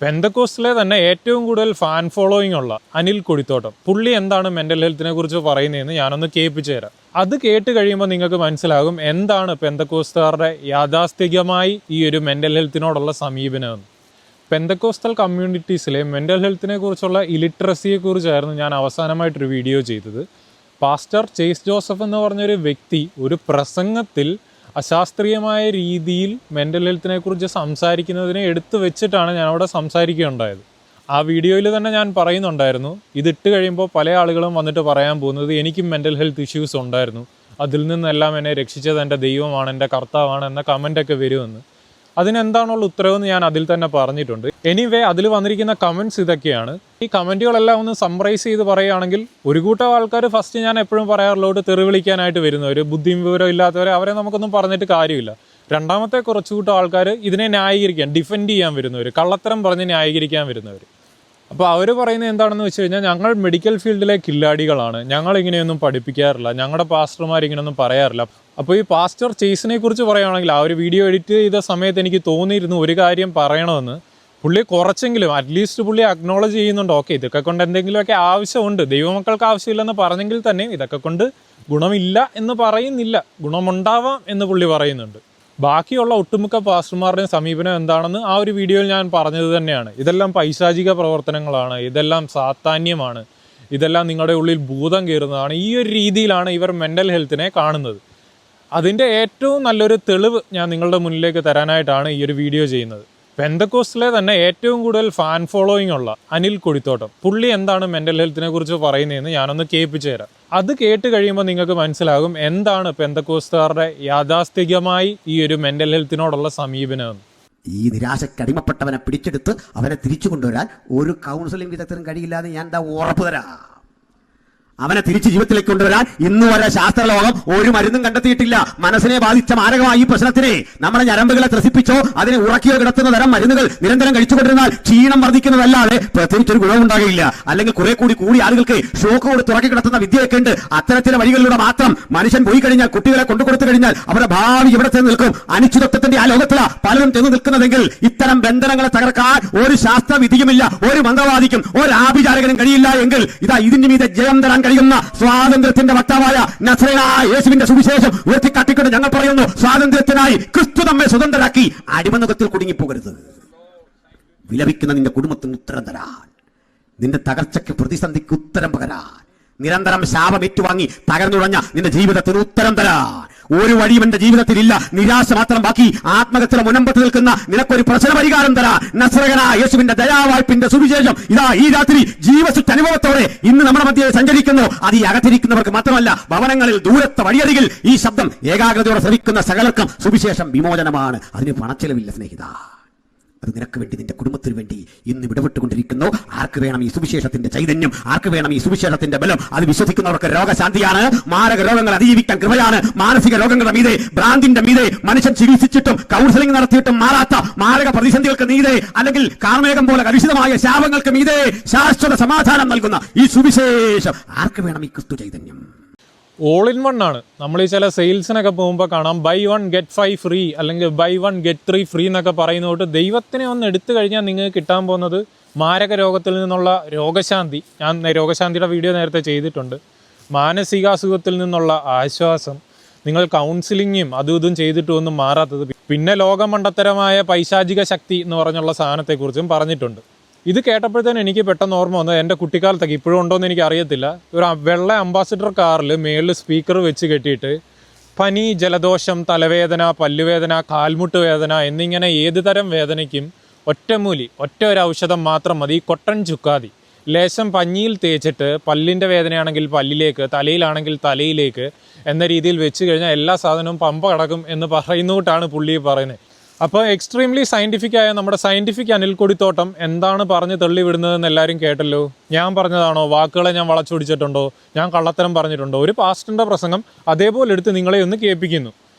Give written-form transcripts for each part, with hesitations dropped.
പെന്തക്കോസ്റ്റിലെ തന്നെ ഏറ്റവും കൂടുതൽ ഫാൻ ഫോളോയിങ് ഉള്ള അനിൽ കൊടിത്തോട്ടം പുള്ളി എന്താണ് മെൻ്റൽ ഹെൽത്തിനെ കുറിച്ച് പറയുന്നതെന്ന് ഞാനൊന്ന് കേൾപ്പിച്ചു തരാം. അത് കേട്ട് കഴിയുമ്പോൾ നിങ്ങൾക്ക് മനസ്സിലാകും എന്താണ് പെന്തക്കോസ്റ്റുകാരുടെ യാഥാസ്ഥികമായി ഈ ഒരു മെൻ്റൽ ഹെൽത്തിനോടുള്ള സമീപനമെന്ന്. പെന്തക്കോസ്റ്റൽ കമ്മ്യൂണിറ്റീസിലെ മെൻ്റൽ ഹെൽത്തിനെ കുറിച്ചുള്ള ഇലിറ്ററസിയെക്കുറിച്ചായിരുന്നു ഞാൻ അവസാനമായിട്ടൊരു വീഡിയോ ചെയ്തത്. പാസ്റ്റർ ചേസ് ജോസഫ് എന്ന് പറഞ്ഞൊരു വ്യക്തി ഒരു പ്രസംഗത്തിൽ അശാസ്ത്രീയമായ രീതിയിൽ മെൻ്റൽ ഹെൽത്തിനെ കുറിച്ച് സംസാരിക്കുന്നതിനെ എടുത്തു വെച്ചിട്ടാണ് ഞാനവിടെ സംസാരിക്കുകയുണ്ടായത്. ആ വീഡിയോയിൽ തന്നെ ഞാൻ പറയുന്നുണ്ടായിരുന്നു, ഇതിട്ട് കഴിയുമ്പോൾ പല ആളുകളും വന്നിട്ട് പറയാൻ പോകുന്നത് എനിക്കും മെൻ്റൽ ഹെൽത്ത് ഇഷ്യൂസ് ഉണ്ടായിരുന്നു, അതിൽ നിന്നെല്ലാം എന്നെ രക്ഷിച്ചത് എൻ്റെ ദൈവമാണ്, എൻ്റെ കർത്താവാണ് എന്ന കമൻ്റൊക്കെ വരുമെന്ന്. അതിനെന്താണുള്ള ഉത്തരവെന്ന് ഞാൻ അതിൽ തന്നെ പറഞ്ഞിട്ടുണ്ട്. എനിവേ അതിൽ വന്നിരിക്കുന്ന കമൻറ്റ്സ് ഇതൊക്കെയാണ്. ഈ കമൻറ്റുകളെല്ലാം ഒന്ന് സമ്മറൈസ് ചെയ്ത് പറയുകയാണെങ്കിൽ, ഒരു കൂട്ടം ആൾക്കാർ ഫസ്റ്റ് ഞാൻ എപ്പോഴും പറയാറുള്ളോട്ട് തെറി വിളിക്കാനായിട്ട് വരുന്നവർ, ബുദ്ധിയും വിവരം ഇല്ലാത്തവരെ, അവരെ നമുക്കൊന്നും പറഞ്ഞിട്ട് കാര്യമില്ല. രണ്ടാമത്തെ കുറച്ച് കൂട്ടം ആൾക്കാർ ഇതിനെ ന്യായീകരിക്കാൻ, ഡിഫെൻഡ് ചെയ്യാൻ വരുന്നവർ, കള്ളത്തരം പറഞ്ഞ് ന്യായീകരിക്കാൻ വരുന്നവർ. അപ്പോൾ അവർ പറയുന്നത് എന്താണെന്ന് വെച്ച് കഴിഞ്ഞാൽ, ഞങ്ങൾ മെഡിക്കൽ ഫീൽഡിലെ കില്ലാടികളാണ്, ഞങ്ങൾ ഇങ്ങനെയൊന്നും പഠിപ്പിക്കാറില്ല, ഞങ്ങളുടെ പാസ്റ്റർമാർ ഇങ്ങനെയൊന്നും പറയാറില്ല. അപ്പോൾ ഈ പാസ്റ്റർ ചേസിനെ കുറിച്ച് പറയുകയാണെങ്കിൽ, ആ ഒരു വീഡിയോ എഡിറ്റ് ചെയ്ത സമയത്ത് എനിക്ക് തോന്നിയിരുന്നു ഒരു കാര്യം പറയണമെന്ന്. പുള്ളി കുറച്ചെങ്കിലും അറ്റ്ലീസ്റ്റ് പുള്ളി അക്നോളജ് ചെയ്യുന്നുണ്ട്, ഓക്കെ ഇതൊക്കെ കൊണ്ട് എന്തെങ്കിലുമൊക്കെ ആവശ്യമുണ്ട്, ദൈവമക്കൾക്ക് ആവശ്യമില്ലെന്ന് പറഞ്ഞെങ്കിൽ തന്നെ ഇതൊക്കെ കൊണ്ട് ഗുണമില്ല എന്ന് പറയുന്നില്ല, ഗുണമുണ്ടാവാം എന്ന് പുള്ളി പറയുന്നുണ്ട്. ബാക്കിയുള്ള ഒട്ടുമിക്ക പാസ്റ്റർമാരുടെയും സമീപനം എന്താണെന്ന് ആ ഒരു വീഡിയോയിൽ ഞാൻ പറഞ്ഞത് തന്നെയാണ്. ഇതെല്ലാം പൈശാചിക പ്രവർത്തനങ്ങളാണ്, ഇതെല്ലാം സാത്താന്യമാണ്, ഇതെല്ലാം നിങ്ങളുടെ ഉള്ളിൽ ഭൂതം കയറുന്നതാണ്. ഈ ഒരു രീതിയിലാണ് ഇവർ മെൻ്റൽ ഹെൽത്തിനെ കാണുന്നത്. അതിൻ്റെ ഏറ്റവും നല്ലൊരു തെളിവ് ഞാൻ നിങ്ങളുടെ മുന്നിലേക്ക് തരാനായിട്ടാണ് ഈ ഒരു വീഡിയോ ചെയ്യുന്നത്. പെന്തക്കോസ്റ്റിലെ തന്നെ ഏറ്റവും കൂടുതൽ ഫാൻ ഫോളോയിങ് ഉള്ള അനിൽ കൊടിത്തോട്ടം പുള്ളി എന്താണ് മെൻ്റൽ ഹെൽത്തിനെ കുറിച്ച് പറയുന്നതെന്ന് ഞാനൊന്ന് കേൾപ്പിച്ചു തരാം. അത് കേട്ട് കഴിയുമ്പോൾ നിങ്ങൾക്ക് മനസ്സിലാകും എന്താണ് പെന്തക്കോസ്റ്റുകാരുടെ യാഥാസ്ഥികമായി ഈ ഒരു മെൻ്റൽ ഹെൽത്തിനോടുള്ള സമീപനമെന്ന്. ഈ നിരാശക്കടിമപ്പെട്ടവനെ പിടിച്ചെടുത്ത് അവനെ തിരിച്ചു കൊണ്ടുവരാൻ ഒരു കൗൺസിലിംഗ് വിദഗ്ധനും കഴിയില്ലാതെ ഞാൻ എന്താ ഉറപ്പ് തരാം. അവനെ തിരിച്ച് ജീവിതത്തിലേക്ക് കൊണ്ടുവരാൻ ഇന്ന് വരെ ശാസ്ത്രലോകം ഒരു മരുന്നും കണ്ടെത്തിയിട്ടില്ല. മനസ്സിനെ ബാധിച്ച മാരകമായ ഈ പ്രശ്നത്തിനെ നമ്മുടെ ഞരമ്പുകളെ ത്രസിപ്പിച്ചോ അതിനെ ഉറക്കിയോ കിടത്തുന്ന തരം മരുന്നുകൾ നിരന്തരം കഴിച്ചുകൊണ്ടിരുന്നാൽ ക്ഷീണം വർദ്ധിക്കുന്നതല്ലാതെ പ്രത്യേകിച്ചൊരു ഗുണമുണ്ടാകില്ല. അല്ലെങ്കിൽ കുറെ കൂടി ആളുകൾക്ക് ഷോക്ക് കൊടുത്ത് ഉറക്കി കിടത്തുന്ന വിദ്യയൊക്കെ ഉണ്ട്. അത്തരത്തിലെ വഴികളിലൂടെ മാത്രം മനുഷ്യൻ പോയി കഴിഞ്ഞാൽ, കുട്ടികളെ കൊണ്ടുകൊടുത്തു കഴിഞ്ഞാൽ അവരുടെ ഭാവി എവിടെ ചെന്ന് നിൽക്കും? അനിശ്ചിതത്വത്തിന്റെ ആ ലോകത്തില പലരും ചെന്ന് നിൽക്കുന്നതെങ്കിൽ ഇത്തരം ബന്ധനങ്ങളെ തകർക്കാൻ ഒരു ശാസ്ത്രവിധിയുമില്ല, ഒരു മന്ത്രവാദിക്കും ഒരു ആഭിചാരകനും കഴിയില്ല. എങ്കിൽ ഇതാ ഇതിന്റെ മീതെ ജയം തരാൻ കഴിയുന്ന സ്വാതന്ത്ര്യത്തിന്റെ വക്താവായ നസറേയനായ യേശുവിന്റെ സുവിശേഷം ഉയർത്തിക്കാട്ടിക്കൊണ്ട് ഞങ്ങൾ പറയുന്നു, സ്വാതന്ത്ര്യത്തിനായി ക്രിസ്തു നമ്മെ സ്വതന്ത്രരാക്കി. അടിമനുഖത്തിൽ കുടുങ്ങിപ്പോകരുത്. വിലപിക്കുന്ന നിന്റെ കുടുംബത്തിന് ഉത്തരം തരാൻ, നിന്റെ തകർച്ചയ്ക്ക് പ്രതിസന്ധിക്ക് ഉത്തരം പകരാൻ, നിരന്തരം ശാപം ഏറ്റുവാങ്ങി തകർന്നുടഞ്ഞ നിന്റെ ജീവിതത്തിന് ഉത്തരം തരാൻ ഒരു വഴിയും എന്റെ ജീവിതത്തിൽ ഇല്ല. നിരാശ മാത്രം ബാക്കി ആത്മഹത്യയുടെ മുനമ്പത്ത് നിൽക്കുന്ന നിനക്കൊരു പ്രശ്ന പരിഹാരം തരാ നസറേയനായ യേശുവിന്റെ ദയാവായ്പിന്റെ സുവിശേഷം ഇതാ ഈ രാത്രി ജീവസുറ്റ അനുഭവത്തോടെ ഇന്ന് നമ്മുടെ മധ്യേ സഞ്ചരിക്കുന്നു. അത് ഈ അകത്തിരിക്കുന്നവർക്ക് മാത്രമല്ല, ഭവനങ്ങളിൽ ദൂരത്തെ വഴിയരികിൽ ഈ ശബ്ദം ഏകാഗ്രതയോടെ ശ്രമിക്കുന്ന സകലർക്കും സുവിശേഷം വിമോചനമാണ്. അതിന് പണച്ചെലവില്ല സ്നേഹിത. അത് നിനക്ക് വേണ്ടി, നിന്റെ കുടുംബത്തിന് വേണ്ടി ഇന്ന് വിടപെട്ടുകൊണ്ടിരിക്കുന്നു. ആർക്ക് വേണം ഈ സുവിശേഷത്തിന്റെ ചൈതന്യം? ആർക്ക് വേണം ഈ സുവിശേഷത്തിന്റെ ബലം? അത് വിശ്വസിക്കുന്നവർക്ക് രോഗശാന്തിയാണ്, മാരക രോഗങ്ങൾ അതിജീവിക്കാൻ കൃപയാണ്. മാനസിക രോഗങ്ങളുടെ മീതെ, ഭ്രാന്തിന്റെ മീതെ മനുഷ്യൻ ചികിത്സിച്ചിട്ടും കൗൺസിലിംഗ് നടത്തിയിട്ടും മാറാത്ത മാരക പ്രതിസന്ധികൾക്ക് മീതെ, അല്ലെങ്കിൽ കാർമേഘം പോലെ കലുഷിതമായ ശാപങ്ങൾക്ക് മീതെ ശാശ്വത സമാധാനം നൽകുന്ന ഈ സുവിശേഷം ആർക്ക് വേണം? ഈ ക്രിസ്തു ചൈതന്യം ഓൾ ഇൻ വൺ ആണ്. നമ്മൾ ഈ ചില സെയിൽസിനൊക്കെ പോകുമ്പോൾ കാണാം, ബൈ 1 get 5 ഫ്രീ അല്ലെങ്കിൽ ബൈ 1 get 3 ഫ്രീ എന്നൊക്കെ പറയുന്നതുകൊണ്ട് ദൈവത്തിനെ ഒന്ന് എടുത്തു കഴിഞ്ഞാൽ നിങ്ങൾക്ക് കിട്ടാൻ പോകുന്നത് മാരക രോഗത്തിൽ നിന്നുള്ള രോഗശാന്തി. ഞാൻ രോഗശാന്തിയുടെ വീഡിയോ നേരത്തെ ചെയ്തിട്ടുണ്ട്. മാനസികാസുഖത്തിൽ നിന്നുള്ള ആശ്വാസം. നിങ്ങൾ കൗൺസിലിങ്ങും അതും ഇതും ചെയ്തിട്ടും ഒന്നും മാറാത്തത്. പിന്നെ ലോകമണ്ടത്തരമായ പൈശാചിക ശക്തി എന്ന് പറഞ്ഞുള്ള സാധനത്തെക്കുറിച്ചും പറഞ്ഞിട്ടുണ്ട്. ഇത് കേട്ടപ്പോഴത്തേനും എനിക്ക് പെട്ടെന്ന് ഓർമ്മ വന്നത്, എൻ്റെ കുട്ടിക്കാലത്തൊക്കെ ഇപ്പോഴും ഉണ്ടോയെന്ന് എനിക്ക് അറിയത്തില്ല, ഒരു വെള്ള അംബാസിഡർ കാറിൽ മേളിൽ സ്പീക്കർ വെച്ച് കെട്ടിയിട്ട് പനി, ജലദോഷം, തലവേദന, പല്ലുവേദന, കാൽമുട്ട് വേദന എന്നിങ്ങനെ ഏത് തരം വേദനയ്ക്കും ഒറ്റമൂലി, ഒരു ഔഷധം മാത്രം മതി, കൊട്ടൻ ചുക്കാതി. ലേശം പഞ്ഞിയിൽ തേച്ചിട്ട് പല്ലിൻ്റെ വേദനയാണെങ്കിൽ പല്ലിലേക്ക്, തലയിലാണെങ്കിൽ തലയിലേക്ക് എന്ന രീതിയിൽ വെച്ച് കഴിഞ്ഞാൽ എല്ലാ സാധനവും പമ്പ കടക്കും എന്ന് പറയുന്നതുകൊണ്ടാണ് പുള്ളി പറയുന്നത്. അപ്പോൾ എക്സ്ട്രീംലി സയൻറ്റിഫിക് ആയ നമ്മുടെ സയൻറ്റിഫിക് അനിൽ കൊടിത്തോട്ടം എന്താണ് പറഞ്ഞ് തള്ളിവിടുന്നതെന്ന് എല്ലാവരും കേട്ടല്ലോ. ഞാൻ പറഞ്ഞതാണോ? വാക്കുകളെ ഞാൻ വളച്ചൊടിച്ചിട്ടുണ്ടോ? ഞാൻ കള്ളത്തരം പറഞ്ഞിട്ടുണ്ടോ? ഒരു പാസ്റ്ററിൻ്റെ പ്രസംഗം അതേപോലെ എടുത്ത് നിങ്ങളെ ഒന്ന് കേൾപ്പിക്കുന്നു.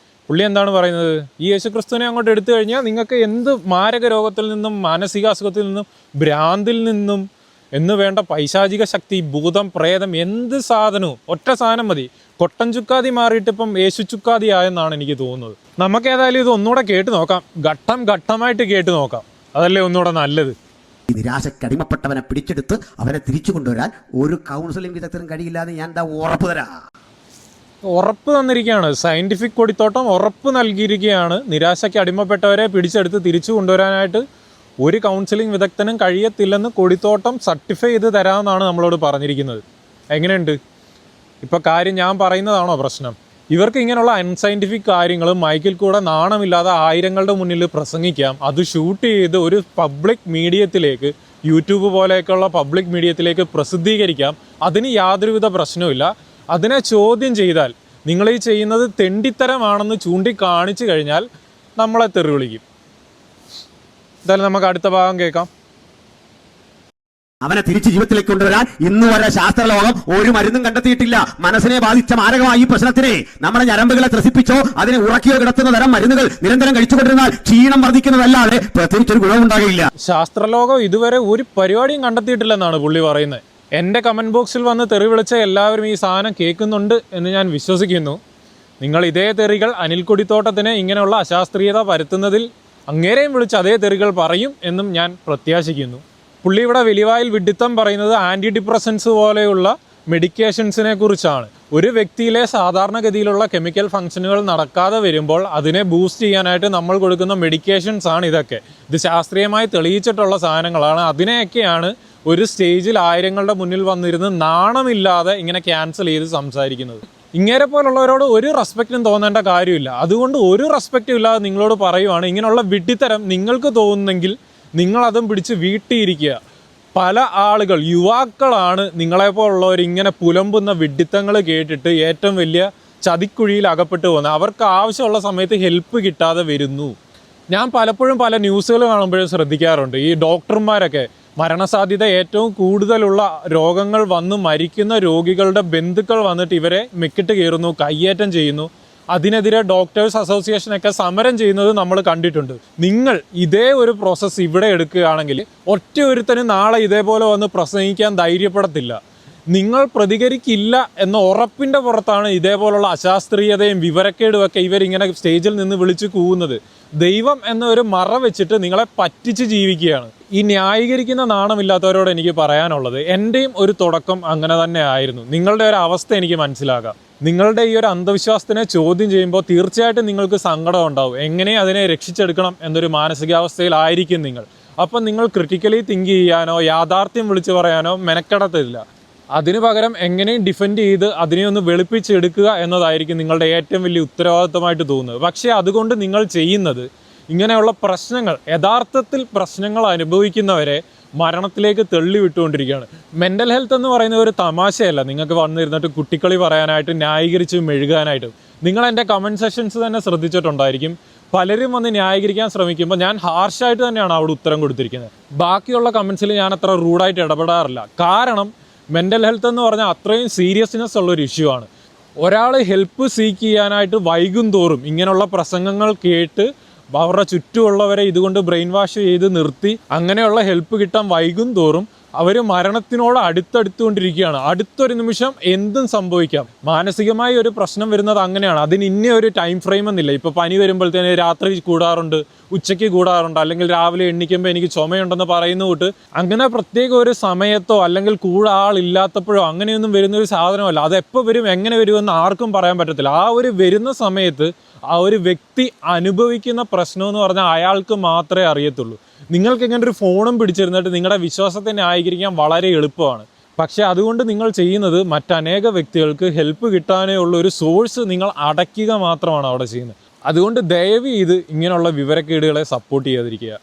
പുള്ളി എന്താണ് പറയുന്നത്? ഈ യേശുക്രിസ്തുവിനെ അങ്ങോട്ട് എടുത്തു കഴിഞ്ഞാൽ നിങ്ങൾക്ക് എന്ത് മാരക രോഗത്തിൽ നിന്നും, മാനസികാസുഖത്തിൽ നിന്നും, ഭ്രാന്തിൽ നിന്നും എന്ന് വേണ്ട പൈശാചിക ശക്തി, ഭൂതം, പ്രേതം, എന്ത് സാധനവും ഒറ്റ സാധനം മതി. കൊട്ടൻ ചുക്കാതി മാറിയിട്ട് ഇപ്പം യേശു ചുക്കാതി ആയെന്നാണ് എനിക്ക് തോന്നുന്നത്. നമുക്ക് ഏതായാലും ഇത് ഒന്നുകൂടെ കേട്ട് നോക്കാം, ഘട്ടമായിട്ട് കേട്ട് നോക്കാം. അതല്ലേ ഒന്നുകൂടെ നല്ലത്. ഈ നിരാശക്കടിമപ്പെട്ടവനെ പിടിച്ചെടുത്ത് അവനെ തിരിച്ചു കൊണ്ടുവരാൻ ഒരു കൗൺസിലിംഗ് വിദഗ്ധനും കഴിയില്ലാതെ ഞാൻ ഉറപ്പ് തരാം. ഉറപ്പ് തന്നിരിക്കുകയാണ്, സയന്റിഫിക് കൊടിത്തോട്ടം ഉറപ്പ് നൽകിയിരിക്കുകയാണ്. നിരാശയ്ക്ക് അടിമപ്പെട്ടവരെ പിടിച്ചെടുത്ത് തിരിച്ചു കൊണ്ടുവരാനായിട്ട് ഒരു കൗൺസിലിംഗ് വിദഗ്ധനും കഴിയത്തില്ലെന്ന് കൊടിത്തോട്ടം സർട്ടിഫൈ ചെയ്ത് തരാമെന്നാണ് നമ്മളോട് പറഞ്ഞിരിക്കുന്നത്. എങ്ങനെയുണ്ട് ഇപ്പോൾ കാര്യം? ഞാൻ പറയുന്നതാണോ പ്രശ്നം? ഇവർക്ക് ഇങ്ങനെയുള്ള അൺസയൻറ്റിഫിക് കാര്യങ്ങൾ മൈക്കിൽ കൂടെ നാണമില്ലാതെ ആയിരങ്ങളുടെ മുന്നിൽ പ്രസംഗിക്കാം, അത് ഷൂട്ട് ചെയ്ത് ഒരു പബ്ലിക് മീഡിയത്തിലേക്ക്, യൂട്യൂബ് പോലെയൊക്കെയുള്ള പബ്ലിക് മീഡിയത്തിലേക്ക് പ്രസിദ്ധീകരിക്കാം. അതിന് യാതൊരുവിധ പ്രശ്നവുമില്ല. അതിനെ ചോദ്യം ചെയ്താൽ നിങ്ങൾ ഈ ചെയ്യുന്നത് തെണ്ടിത്തരമാണെന്ന് ചൂണ്ടിക്കാണിച്ചു കഴിഞ്ഞാൽ നമ്മളെ തെറി വിളിക്കും. എന്തായാലും നമുക്ക് അടുത്ത ഭാഗം കേൾക്കാം. അവനെ തിരിച്ച് ജീവിതത്തിലേക്ക് കൊണ്ടുവരാൻ ഇന്ന് വരെ ശാസ്ത്രലോകം ഒരു മരുന്നും കണ്ടെത്തിയിട്ടില്ല. മനസ്സിനെ ബാധിച്ച മാരകമായ ഈ പ്രശ്നത്തിനെ നമ്മുടെ ഞരമ്പുകളെ ത്രസിപ്പിച്ചോ അതിനെ ഉറക്കിയോ കിടത്തുന്ന തരം മരുന്നുകൾ നിരന്തരം കഴിച്ചുകൊണ്ടിരുന്നാൽ ക്ഷീണം വർദ്ധിക്കുന്നതല്ലാതെ പ്രത്യേകിച്ചൊരു ഗുണമുണ്ടാകില്ല. ശാസ്ത്രലോകം ഇതുവരെ ഒരു പരിപാടിയും കണ്ടെത്തിയിട്ടില്ലെന്നാണ് പുള്ളി പറയുന്നത്. എൻ്റെ കമൻറ്റ് ബോക്സിൽ വന്ന് തെറി വിളിച്ച എല്ലാവരും ഈ സാധനം കേൾക്കുന്നുണ്ട് എന്ന് ഞാൻ വിശ്വസിക്കുന്നു. നിങ്ങൾ ഇതേ തെറികൾ അനിൽ കൊടിത്തോട്ടത്തിന് ഇങ്ങനെയുള്ള അശാസ്ത്രീയത പരത്തുന്നതിൽ അങ്ങേരെയും വിളിച്ച് അതേ തെറികൾ പറയും എന്നും ഞാൻ പ്രത്യാശിക്കുന്നു. പുള്ളി ഇവിടെ വെളിവായിൽ വിഡിത്തം പറയുന്നത് ആൻറ്റി ഡിപ്രസൻസ് പോലെയുള്ള മെഡിക്കേഷൻസിനെ കുറിച്ചാണ്. ഒരു വ്യക്തിയിലെ സാധാരണഗതിയിലുള്ള കെമിക്കൽ ഫംഗ്ഷനുകൾ നടക്കാതെ വരുമ്പോൾ അതിനെ ബൂസ്റ്റ് ചെയ്യാനായിട്ട് നമ്മൾ കൊടുക്കുന്ന മെഡിക്കേഷൻസ് ആണ് ഇതൊക്കെ. ഇത് ശാസ്ത്രീയമായി തെളിയിച്ചിട്ടുള്ള സാധനങ്ങളാണ്. അതിനെയൊക്കെയാണ് ഒരു സ്റ്റേജിൽ ആയിരങ്ങളുടെ മുന്നിൽ വന്നിരുന്ന് നാണമില്ലാതെ ഇങ്ങനെ ക്യാൻസൽ ചെയ്ത് സംസാരിക്കുന്നത്. ഇങ്ങേരെ പോലുള്ളവരോട് ഒരു റെസ്പെക്റ്റും തോന്നേണ്ട കാര്യമില്ല. അതുകൊണ്ട് ഒരു റെസ്പെക്റ്റും ഇല്ലാതെ നിങ്ങളോട് പറയുവാണ്, ഇങ്ങനെയുള്ള വിഡ്ഢിത്തരം നിങ്ങൾക്ക് തോന്നുന്നെങ്കിൽ നിങ്ങളതും പിടിച്ച് വീട്ടിയിരിക്കുക. പല ആളുകൾ, യുവാക്കളാണ് നിങ്ങളെപ്പോലുള്ളവർ ഇങ്ങനെ പുലമ്പുന്ന വിഡ്ഢിത്തങ്ങൾ കേട്ടിട്ട് ഏറ്റവും വലിയ ചതിക്കുഴിയിൽ അകപ്പെട്ട് പോകുന്നത്. അവർക്ക് ആവശ്യമുള്ള സമയത്ത് ഹെൽപ്പ് കിട്ടാതെ വരുന്നു. ഞാൻ പലപ്പോഴും പല ന്യൂസുകൾ കാണുമ്പോഴും ശ്രദ്ധിക്കാറുണ്ട്, ഈ ഡോക്ടർമാരൊക്കെ മരണസാധ്യത ഏറ്റവും കൂടുതലുള്ള രോഗങ്ങൾ വന്ന് മരിക്കുന്ന രോഗികളുടെ ബന്ധുക്കൾ വന്നിട്ട് ഇവരെ മെക്കിട്ട് കയറുന്നു, കയ്യേറ്റം ചെയ്യുന്നു. അതിനെതിരെ ഡോക്ടേഴ്സ് അസോസിയേഷനൊക്കെ സമരം ചെയ്യുന്നത് നമ്മൾ കണ്ടിട്ടുണ്ട്. നിങ്ങൾ ഇതേ ഒരു പ്രോസസ്സ് ഇവിടെ എടുക്കുകയാണെങ്കിൽ ഒറ്റ ഒരുത്തന് നാളെ ഇതേപോലെ വന്ന് പ്രസംഗിക്കാൻ ധൈര്യപ്പെടത്തില്ല. നിങ്ങൾ പ്രതികരിക്കില്ല എന്ന ഉറപ്പിൻ്റെ പുറത്താണ് ഇതേപോലുള്ള അശാസ്ത്രീയതയും വിവരക്കേടുമൊക്കെ ഇവരിങ്ങനെ സ്റ്റേജിൽ നിന്ന് വിളിച്ചു കൂവുന്നത്. ദൈവം എന്ന ഒരു മറ വെച്ചിട്ട് നിങ്ങളെ പറ്റിച്ച് ജീവിക്കുകയാണ്. ഈ ന്യായീകരിക്കുന്ന നാണമില്ലാത്തവരോട് എനിക്ക് പറയാനുള്ളത്, എൻ്റെയും ഒരു തുടക്കം അങ്ങനെ തന്നെ ആയിരുന്നു. നിങ്ങളുടെ ഒരു അവസ്ഥ എനിക്ക് മനസ്സിലാകാം. നിങ്ങളുടെ ഈ ഒരു അന്ധവിശ്വാസത്തിനെ ചോദ്യം ചെയ്യുമ്പോൾ തീർച്ചയായിട്ടും നിങ്ങൾക്ക് സങ്കടം ഉണ്ടാവും. എങ്ങനെ അതിനെ രക്ഷിച്ചെടുക്കണം എന്നൊരു മാനസികാവസ്ഥയിലായിരിക്കും നിങ്ങൾ. അപ്പം നിങ്ങൾ ക്രിട്ടിക്കലി തിങ്ക് ചെയ്യാനോ യാഥാർത്ഥ്യം വിളിച്ചു പറയാനോ മെനക്കെടത്തില്ല. അതിനു പകരം എങ്ങനെയും ഡിഫെൻഡ് ചെയ്ത് അതിനെ ഒന്ന് വെളുപ്പിച്ചെടുക്കുക എന്നതായിരിക്കും നിങ്ങളുടെ ഏറ്റവും വലിയ ഉത്തരവാദിത്തമായിട്ട് തോന്നുന്നത്. പക്ഷേ അതുകൊണ്ട് നിങ്ങൾ ചെയ്യുന്നത് ഇങ്ങനെയുള്ള പ്രശ്നങ്ങൾ, യഥാർത്ഥത്തിൽ പ്രശ്നങ്ങൾ അനുഭവിക്കുന്നവരെ മരണത്തിലേക്ക് തള്ളി വിട്ടുകൊണ്ടിരിക്കുകയാണ്. മെൻ്റൽ ഹെൽത്ത് എന്ന് പറയുന്നത് ഒരു തമാശയല്ല. നിങ്ങൾക്ക് വന്നിരുന്നിട്ട് കുട്ടിക്കളി പറയാനായിട്ടും ന്യായീകരിച്ച് മെഴുകാനായിട്ടും. നിങ്ങൾ എൻ്റെ കമൻറ്റ് സെഷൻസ് തന്നെ ശ്രദ്ധിച്ചിട്ടുണ്ടായിരിക്കും. പലരും വന്ന് ന്യായീകരിക്കാൻ ശ്രമിക്കുമ്പോൾ ഞാൻ ഹാർഷായിട്ട് തന്നെയാണ് അവിടെ ഉത്തരം കൊടുത്തിരിക്കുന്നത്. ബാക്കിയുള്ള കമൻസിൽ ഞാൻ അത്ര റൂഡായിട്ട് ഇടപെടാറില്ല. കാരണം മെൻ്റൽ ഹെൽത്ത് എന്ന് പറഞ്ഞാൽ അത്രയും സീരിയസ്നെസ് ഉള്ളൊരു ഇഷ്യൂ ആണ്. ഒരാൾ ഹെൽപ്പ് സീക്ക് ചെയ്യാനായിട്ട് വൈകും തോറും ഇങ്ങനെയുള്ള പ്രസംഗങ്ങൾ കേട്ട് അവരുടെ ചുറ്റുമുള്ളവരെ ഇതുകൊണ്ട് ബ്രെയിൻ വാഷ് ചെയ്ത് നിർത്തി അങ്ങനെയുള്ള ഹെൽപ്പ് കിട്ടാൻ വൈകും തോറും അവർ മരണത്തിനോട് അടുത്തടുത്തുകൊണ്ടിരിക്കുകയാണ്. അടുത്തൊരു നിമിഷം എന്തും സംഭവിക്കാം. മാനസികമായി ഒരു പ്രശ്നം വരുന്നത് അങ്ങനെയാണ്. അതിന് ഇന്ന ഒരു ടൈം ഫ്രെയിം എന്നില്ല. ഇപ്പോൾ പനി വരുമ്പോഴത്തേന് രാത്രി കൂടാറുണ്ട്, ഉച്ചയ്ക്ക് കൂടാറുണ്ട്, അല്ലെങ്കിൽ രാവിലെ എണ്ണിക്കുമ്പോൾ എനിക്ക് ചുമയുണ്ടെന്ന് പറയുന്ന കൂട്ട് അങ്ങനെ പ്രത്യേക ഒരു സമയത്തോ അല്ലെങ്കിൽ കൂടെ ആളില്ലാത്തപ്പോഴോ അങ്ങനെയൊന്നും വരുന്നൊരു സാധനമല്ല. അതെപ്പോൾ വരും, എങ്ങനെ വരുമെന്ന് ആർക്കും പറയാൻ പറ്റത്തില്ല. ആ ഒരു വരുന്ന സമയത്ത് ആ ഒരു വ്യക്തി അനുഭവിക്കുന്ന പ്രശ്നം എന്ന് പറഞ്ഞാൽ അയാൾക്ക് മാത്രമേ അറിയത്തുള്ളൂ. നിങ്ങൾക്ക് ഇങ്ങനെ ഒരു ഫോണും പിടിച്ചിരുന്നിട്ട് നിങ്ങളുടെ വിശ്വാസത്തെ ന്യായീകരിക്കാൻ വളരെ എളുപ്പമാണ്. പക്ഷേ അതുകൊണ്ട് നിങ്ങൾ ചെയ്യുന്നത് മറ്റനേക വ്യക്തികൾക്ക് ഹെൽപ്പ് കിട്ടാനേ ഉള്ള ഒരു സോഴ്സ് നിങ്ങൾ അടയ്ക്കുക മാത്രമാണ് അവിടെ ചെയ്യുന്നത്. അതുകൊണ്ട് ദയവ് ചെയ്ത് ഇങ്ങനെയുള്ള വിവരക്കേടുകളെ സപ്പോർട്ട് ചെയ്യാതിരിക്കുക.